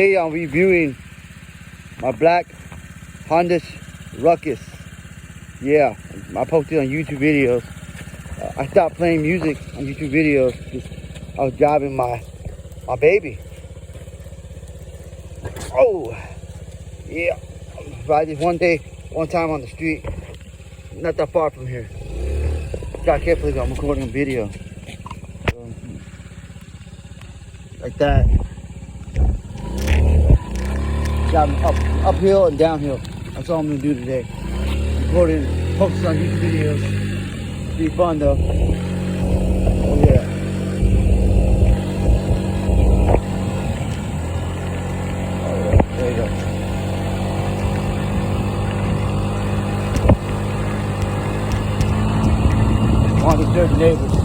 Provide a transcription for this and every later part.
Today I'm reviewing my Black Honda Ruckus. Yeah, I posted on YouTube videos. I stopped playing music on YouTube videos because I was driving my baby. Oh, yeah. I just one time on the street, not that far from here. Got carefully, I'm recording a video. Like that. Got uphill and downhill. That's all I'm gonna do today. Recording, focus on YouTube videos. Be fun though. Oh yeah. There you go. Want to disturb the neighbors.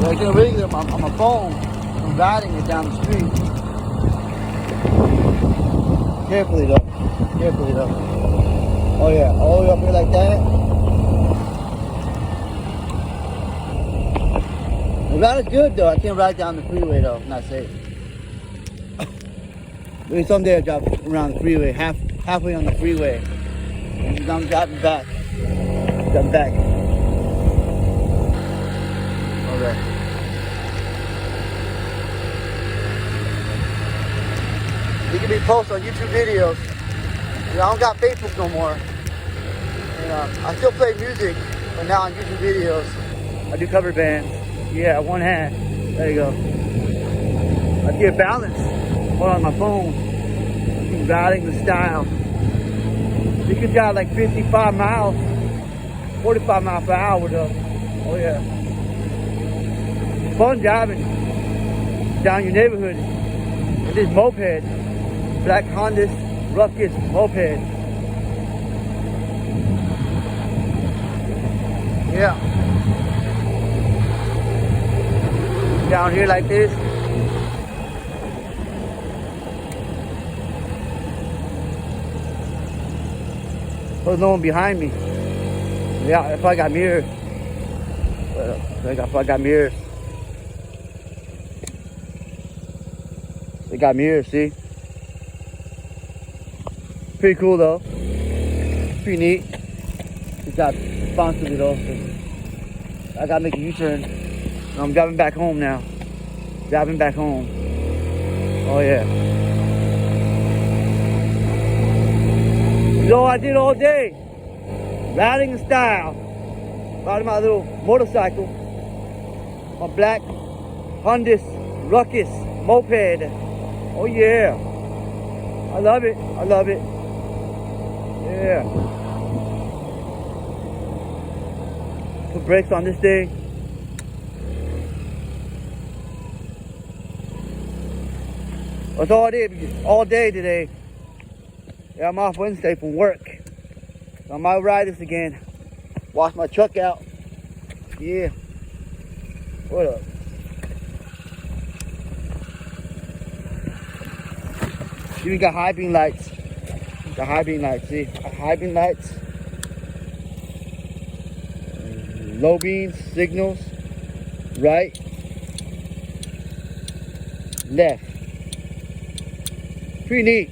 I can ring them on my phone from riding it down the street. Carefully though. Carefully though. Oh yeah, all the way up here like that. The ride is good though. I can't ride down the freeway though. Not safe. Maybe someday I'll drive around the freeway, halfway on the freeway. And I'm driving back. Driving back. Okay. You can be posted on YouTube videos. You know, I don't got Facebook no more. And, I still play music, but now on YouTube videos, I do cover bands. Yeah, one hand. There you go. I get balance. Hold on my phone. I'm riding the style. You can drive like 55 miles, 45 miles per hour though. Oh yeah. Fun driving down your neighborhood with this moped. Black Honda Ruckus moped. Yeah. Down here like this. There's no one behind me. Yeah, if I got mirrors. If I got mirrors. They got mirrors, see? Pretty cool though. Pretty neat. Good job sponsoring it though. I gotta make a U-turn. I'm driving back home now. Driving back home. Oh yeah. You know what I did all day? Riding in style. Riding my little motorcycle. My Black Honda Ruckus moped. Oh yeah. I love it. I love it. Yeah. Put brakes on this thing. That's all I did all day today. Yeah, I'm off Wednesday from work. So I might ride this again. Wash my truck out. Yeah. What up? Even got high beam lights. The high beam lights, see? High beam lights. Low beams, signals. Right. Left. Pretty neat.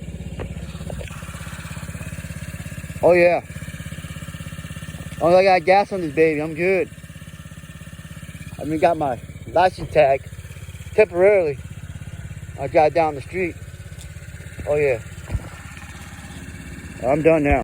Oh yeah. Oh, I got gas on this baby. I'm good. I mean, got my license tag temporarily. I drive down the street. Oh yeah. I'm done now.